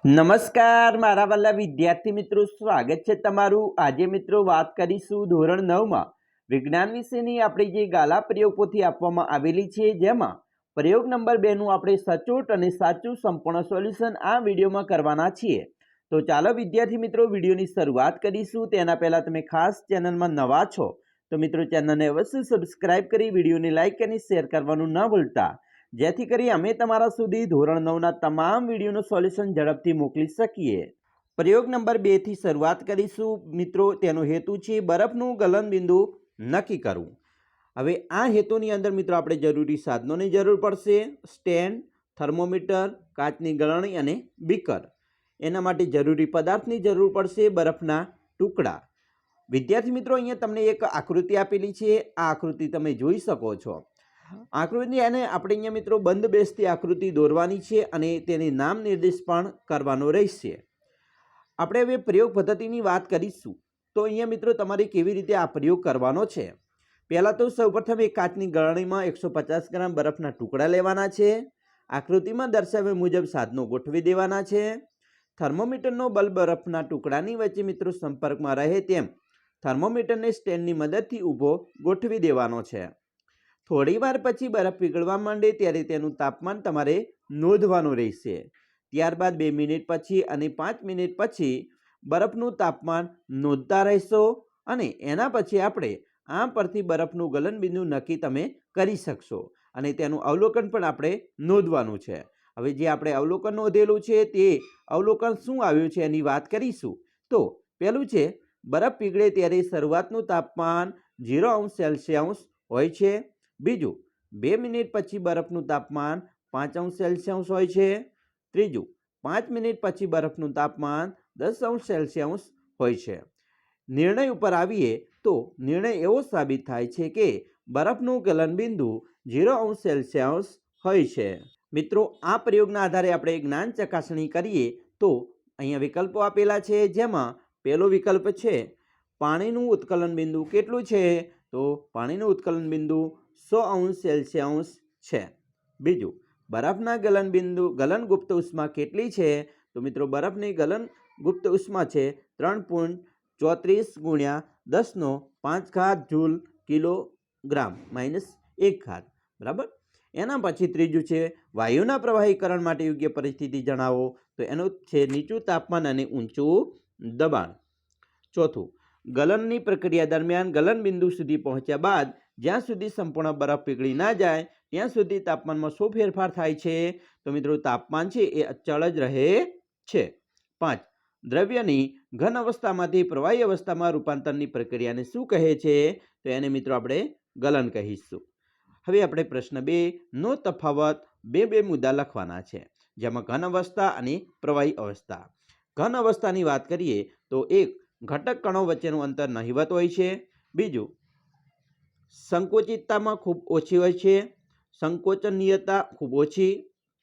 નમસ્કાર મારા વાલા વિદ્યાર્થી મિત્રો, સ્વાગત છે તમારું। આજે મિત્રો વાત કરીશું ધોરણ 9 માં વિજ્ઞાન વિષયની આપણી જે ગાલા પ્રયોગ પોથી આપવામાં આવેલી છે, જેમાં પ્રયોગ નંબર 2 નું આપણે સચોટ અને સાચું સંપૂર્ણ સોલ્યુશન આ વિડીયોમાં કરવાના છીએ। તો ચાલો વિદ્યાર્થી મિત્રો વિડીયોની શરૂઆત કરીશું। તેના પહેલા તમે ખાસ ચેનલમાં નવા છો તો મિત્રો ચેનલને અવશ્ય સબસ્ક્રાઇબ કરી વિડીયોને લાઈક અને શેર કરવાનું ન ભૂલતા, જેથી કરી અમે તમારા સુધી ધોરણ 9 ના તમામ વિડીયોનું સોલ્યુશન ઝડપથી મોકલી શકીએ। પ્રયોગ નંબર 2 થી શરૂઆત કરીશું મિત્રો। તેનો હેતુ છે બરફનું ગલનબિંદુ નક્કી કરવું। હવે આ હેતુની અંદર મિત્રો આપણે જરૂરી સાધનોની જરૂર પડશે: સ્ટેન્ડ, થર્મોમીટર, કાચની ગળણી અને બીકર। એના માટે જરૂરી પદાર્થની જરૂર પડશે બરફના ટુકડા। વિદ્યાર્થી મિત્રો, અહીંયા તમને એક આકૃતિ આપેલી છે, આ આકૃતિ તમે જોઈ શકો છો। આકૃતિ અને આપણે અહીંયા મિત્રો બંધ બેસતી આકૃતિ દોરવાની છે અને તેની નામ નિર્દેશ પણ કરવાનો રહેશે। આપણે હવે પ્રયોગ પદ્ધતિની વાત કરીશું। તો અહીંયા મિત્રો તમારે કેવી રીતે આ પ્રયોગ કરવાનો છે। પહેલાં તો સૌપ્રથમ એક કાચની ગળણીમાં 150 ગ્રામ બરફના ટુકડા લેવાના છે। આકૃતિમાં દર્શાવ્યા મુજબ સાધનો ગોઠવી દેવાના છે। થર્મોમીટરનો બલ્બ બરફના ટુકડાની વચ્ચે મિત્રો સંપર્કમાં રહે તેમ થર્મોમીટરને સ્ટેન્ડની મદદથી ઊભો ગોઠવી દેવાનો છે। થોડી વાર પછી બરફ પીગળવા માંડે ત્યારે તેનું તાપમાન તમારે નોંધવાનું રહેશે। ત્યારબાદ 2 મિનિટ પછી અને 5 મિનિટ પછી બરફનું તાપમાન નોંધતા રહેશો અને એના પછી આપણે આ પરથી બરફનું ગલનબિંદુ નક્કી તમે કરી શકશો અને તેનું અવલોકન પણ આપણે નોંધવાનું છે। હવે જે આપણે અવલોકન નોંધેલું છે તે અવલોકન શું આવ્યું છે એની વાત કરીશું। તો પહેલું છે, બરફ પીગળે ત્યારે શરૂઆતનું તાપમાન 0°C હોય છે। બીજું, 2 મિનિટ પછી બરફનું તાપમાન 5°C હોય છે। ત્રીજું, 5 મિનિટ પછી બરફનું તાપમાન 10°C હોય છે। નિર્ણય ઉપર આવીએ તો નિર્ણય એવો સાબિત થાય છે કે બરફનું ગલનબિંદુ 0°C હોય છે। મિત્રો, આ પ્રયોગના આધારે આપણે જ્ઞાન ચકાસણી કરીએ તો અહીંયા વિકલ્પો આપેલા છે, જેમાં પહેલો વિકલ્પ છે પાણીનું ઉત્કલન બિંદુ કેટલું છે, તો પાણીનું ઉત્કલન બિંદુ 100°C છે। બીજું, બરફના ગલનગુપ્ત ઉષ્મા કેટલી છે, તો મિત્રો બરફની ગલનગુપ્ત ઉષ્મા છે 3.34 × 10⁵ જૂલ કિલોગ્રામ -1 બરાબર। એના પછી ત્રીજું છે વાયુના પ્રવાહીકરણ માટે યોગ્ય પરિસ્થિતિ જણાવો, તો એનું છે નીચું તાપમાન અને ઊંચું દબાણ। ચોથું, ગલનની પ્રક્રિયા દરમિયાન ગલનબિંદુ સુધી પહોંચ્યા બાદ જ્યાં સુધી સંપૂર્ણ બરફ પીગળી ના જાય ત્યાં સુધી તાપમાનમાં શું ફેરફાર થાય છે, તો મિત્રો તાપમાન છે એ અચળ જ રહે છે। 5, દ્રવ્યની ઘન અવસ્થામાંથી પ્રવાહી અવસ્થામાં રૂપાંતરની પ્રક્રિયાને શું કહે છે, તો એને મિત્રો આપણે ગલન કહીશું। હવે આપણે પ્રશ્ન 2 નો તફાવત બે મુદ્દા લખવાના છે, જેમાં ઘન અવસ્થા અને પ્રવાહી અવસ્થા। ઘન અવસ્થાની વાત કરીએ તો એક, ઘટક કણો વચ્ચેનું અંતર નહિવત હોય છે। બીજું, સંકોચિતતામાં ખૂબ ઓછી હોય છે, સંકોચનીયતા ખૂબ ઓછી,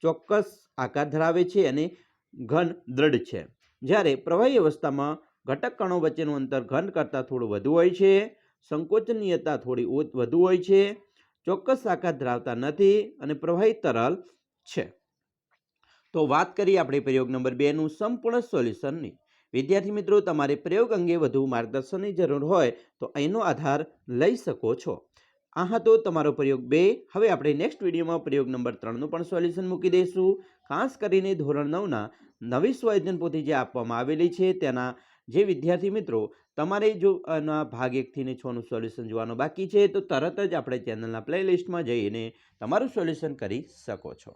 ચોક્કસ આકાર ધરાવે છે અને ઘન દ્રઢ છે। જ્યારે પ્રવાહી અવસ્થામાં ઘટક કણો વચ્ચેનું અંતર ઘન કરતાં થોડું વધુ હોય છે, સંકોચનીયતા થોડી વધુ હોય છે, ચોક્કસ આકાર ધરાવતા નથી અને પ્રવાહી તરલ છે। તો વાત કરીએ આપણે પ્રયોગ નંબર 2 નું સંપૂર્ણ સોલ્યુશનની। વિદ્યાર્થી મિત્રો, તમારે પ્રયોગ અંગે વધુ માર્ગદર્શનની જરૂર હોય તો અહીંનો આધાર લઈ શકો છો। આ હતો તમારો પ્રયોગ 2। હવે આપણે નેક્સ્ટ વિડીયોમાં પ્રયોગ નંબર 3 નું પણ સોલ્યુશન મૂકી દઈશું। ખાસ કરીને ધોરણ 9 ના નવી સ્વાધ્યાયન પોથી જે આપવામાં આવેલી છે તેના જે વિદ્યાર્થી મિત્રો તમારે જો ભાગ 1 થી 6 નું સોલ્યુશન જોવાનું બાકી છે તો તરત જ આપણે ચેનલના પ્લેલિસ્ટમાં જઈને તમારું સોલ્યુશન કરી શકો છો।